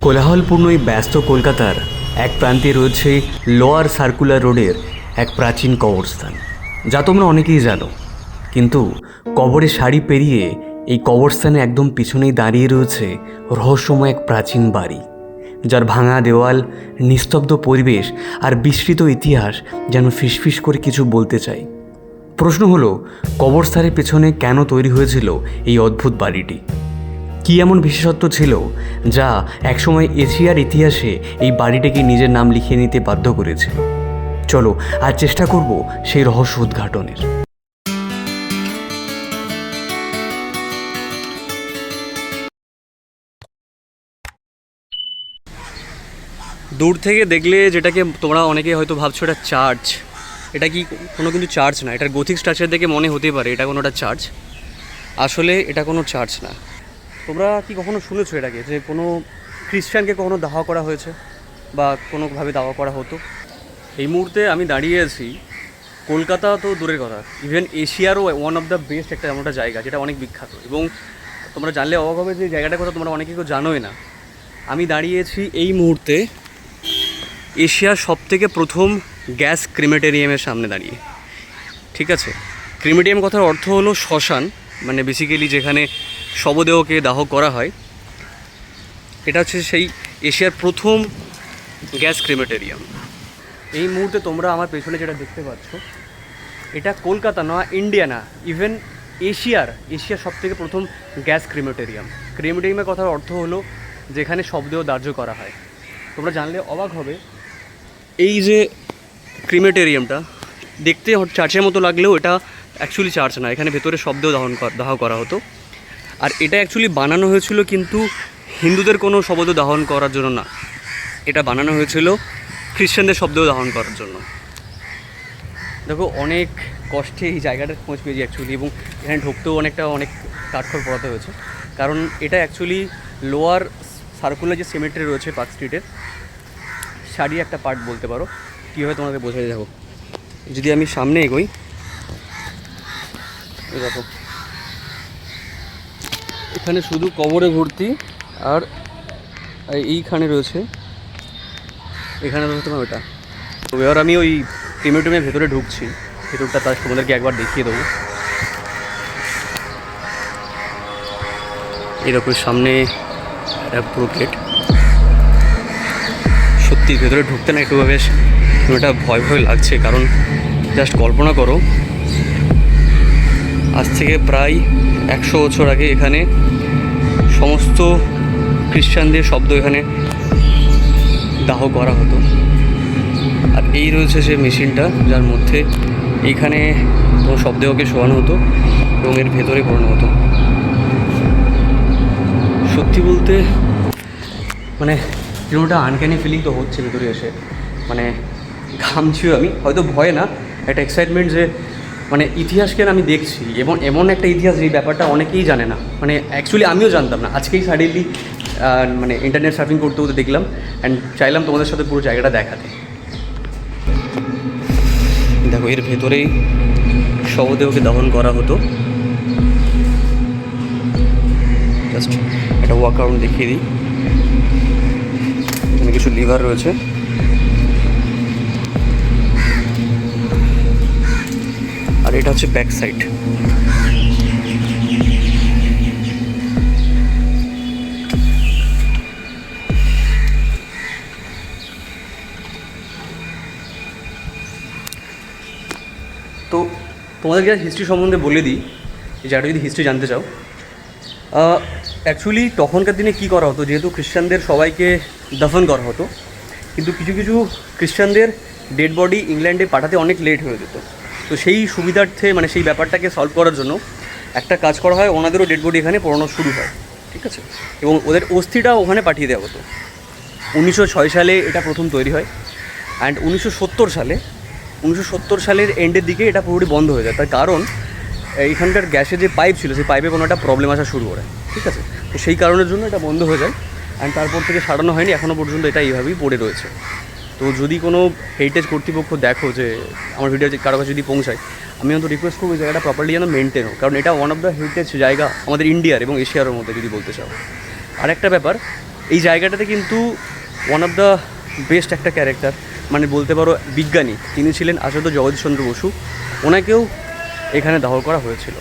কোলাহলপূর্ণ এই ব্যস্ত কলকাতার এক প্রান্তে রয়েছে লোয়ার সার্কুলার রোডের এক প্রাচীন কবরস্থান, যা তোমরা অনেকেই জানো। কিন্তু কবরের সারি পেরিয়ে এই কবরস্থানে একদম পিছনেই দাঁড়িয়ে রয়েছে রহস্যময় এক প্রাচীন বাড়ি, যার ভাঙা দেওয়াল, নিস্তব্ধ পরিবেশ আর বিস্মৃত ইতিহাস যেন ফিসফিস করে কিছু বলতে চাই। প্রশ্ন হলো, কবরস্থানের পেছনে কেন তৈরি হয়েছিল এই অদ্ভুত বাড়িটি? কী এমন বিশেষত্ব ছিল যা একসময় এশিয়ার ইতিহাসে এই বাড়িটিকে নিজের নাম লিখিয়ে নিতে বাধ্য করেছিল? চলো আজ চেষ্টা করব সেই রহস্য উদ্ঘাটনের। দূর থেকে দেখলে যেটাকে তোমরা অনেকে হয়তো ভাবছো এটা চার্চ, এটা কি কোনো কিন্তু চার্চ না। এটার গথিক স্ট্রাকচার দেখে মনে হতে পারে এটা কোনোটা চার্চ, আসলে এটা কোনো চার্চ না। তোমরা কি কখনো শুনেছো এটাকে যে কোনো খ্রিস্টানকে কখনো দাহ করা হয়েছে বা কোনোভাবে দাওয়া করা হতো? এই মুহূর্তে আমি দাঁড়িয়ে আছি কলকাতা, তো দূরের কথা, ইভেন এশিয়ারও ওয়ান অফ দ্য বেস্ট একটা এমন একটা জায়গা যেটা অনেক বিখ্যাত, এবং তোমরা জানলে অবাক হবে যে জায়গাটার কথা তোমরা অনেকে কেউ জানোই না। আমি দাঁড়িয়েছি এই মুহূর্তে এশিয়ার সবথেকে প্রথম গ্যাস ক্রিমেটেরিয়ামের সামনে দাঁড়িয়ে। ঠিক আছে, ক্রিমেটেরিয়াম কথার অর্থ হলো শ্মশান, মানে বেসিক্যালি যেখানে শবদেহকে দাহ করা হয়। এটা হচ্ছে সেই এশিয়ার প্রথম গ্যাস ক্রিমেটেরিয়াম। এই মুহূর্তে তোমরা আমার পেছনে যেটা দেখতে পাচ্ছ, এটা কলকাতা না, ইন্ডিয়া না, ইভেন এশিয়ার সবথেকে প্রথম গ্যাস ক্রিমেটেরিয়াম। ক্রিমেটেরিয়ামের কথার অর্থ হলো যেখানে শবদেহ দাহ্য করা হয়। তোমরা জানলে অবাক হবে, এই যে ক্রিমেটেরিয়ামটা দেখতে চার্চের মতো লাগলেও এটা অ্যাকচুয়ালি চার্চ না, এখানে ভেতরে শবদেহ দাহ করা হতো। আর এটা অ্যাকচুয়ালি বানানো হয়েছিল কিন্তু হিন্দুদের কোনো শবদেহ দাহন করার জন্য না, এটা বানানো হয়েছিল খ্রিশ্চানদের শবদেহ দাহন করার জন্য। দেখো, অনেক কষ্টে এই জায়গাটার খোঁজ পেয়েছি অ্যাকচুয়ালি, এবং এখানে ঢুকতেও অনেক কাঠখড় পড়াতে হয়েছে, কারণ এটা অ্যাকচুয়ালি লোয়ার সার্কুলার যে সিমেট্রি রয়েছে পার্ক স্ট্রিটের সারি একটা পার্ট বলতে পারো। কীভাবে তোমাকে বোঝাই দেখো, যদি আমি সামনে এগোই, দেখো এখানে শুধু কবরে ভর্তি, আর এইখানে রয়েছে, এখানে রয়েছে তোমার ওটা। তো এবার আমি ওই ক্রিমেটোরিয়ামের ভেতরে ঢুকছি, ভেতরটা তার তোমাদেরকে একবার দেখিয়ে দেবো। এরকম সামনে একটা পুরো গেট, সত্যি ভেতরে ঢুকতে না একটু বেশ এটা ভয় লাগছে, কারণ জাস্ট কল্পনা করো, আজ থেকে প্রায় 100 বছর আগে এখানে সমস্ত খ্রিস্টানদের শব্দ এখানে দাহ করা হতো। আর এই রয়েছে সে মেশিনটা যার মধ্যে এইখানে তোমার শবদেহকে শোয়ানো হতো এবং এর ভেতরে পড়ানো হতো। সত্যি বলতে মানে যেটা আনক্যানি ফিলিং তো হচ্ছে ভেতরে এসে, মানে ঘামছিও আমি, হয়তো ভয় না, একটা এক্সাইটমেন্ট যে মানে ইতিহাসকে আমি দেখছি, এবং এমন একটা ইতিহাস এই ব্যাপারটা অনেকেই জানে না, মানে অ্যাকচুয়ালি আমিও জানতাম না। আজকেই সাডেনলি মানে ইন্টারনেট সার্ফিং করতে করতে দেখলাম, অ্যান্ড চাইলাম তোমাদের সাথে পুরো জায়গাটা দেখাতে। দেখো, এর ভেতরেই শবদেহকে দহন করা হতো। জাস্ট একটা ওয়াক আরাউন্ড দেখিয়ে দিই। এখানে কিছু লিভার রয়েছে, আর এটা হচ্ছে ব্যাক সাইড। তো তোমাদেরকে হিস্ট্রি সম্বন্ধে বলে দিই, যারা যদি হিস্ট্রি জানতে চাও। অ্যাকচুয়ালি তখনকার দিনে কী করা হতো, যেহেতু খ্রিস্টানদের সবাইকে দাফন করা হতো, কিন্তু কিছু কিছু খ্রিস্টানদের ডেড বডি ইংল্যান্ডে পাঠাতে অনেক লেট হয়ে যেত। তো সেই সুবিধার্থে, মানে সেই ব্যাপারটাকে সলভ করার জন্য একটা কাজ করা হয়, ওনাদেরও ডেড বডি এখানে পড়ানো শুরু হয়। ঠিক আছে, এবং ওদের অস্থিটাও ওখানে পাঠিয়ে দেওয়া হতো। 1906 সালে এটা প্রথম তৈরি হয়, অ্যান্ড 1970 সালের এন্ডের দিকে এটা পুরোপুরি বন্ধ হয়ে যায়। তার কারণ এইখানকার গ্যাসের যে পাইপ ছিল, সেই পাইপে কোনো একটা প্রবলেম আসা শুরু করে। ঠিক আছে, তো সেই কারণের জন্য এটা বন্ধ হয়ে যায়, অ্যান্ড তারপর থেকে সারানো হয়নি, এখনও পর্যন্ত এটা এইভাবেই পড়ে রয়েছে। তো যদি কোনো হেরিটেজ কর্তৃপক্ষ দেখো যে আমার ভিডিও কারো কাছে যদি পৌঁছায়, আমি অন্তত রিকোয়েস্ট করবো জায়গাটা প্রপারলি যেন মেনটেন হোক, কারণ এটা ওয়ান অফ দ্য হেরিটেজ জায়গা আমাদের ইন্ডিয়ার এবং এশিয়ার মধ্যে যদি বলতে চাও। আর একটা ব্যাপার, এই জায়গাটাতে কিন্তু ওয়ান অফ দ্য বেস্ট একটা ক্যারেক্টার, মানে বলতে পারো বিজ্ঞানী, তিনি ছিলেন আচার্য জগদীশচন্দ্র বসু। ওনাকেও এখানে দাহ করা হয়েছিল।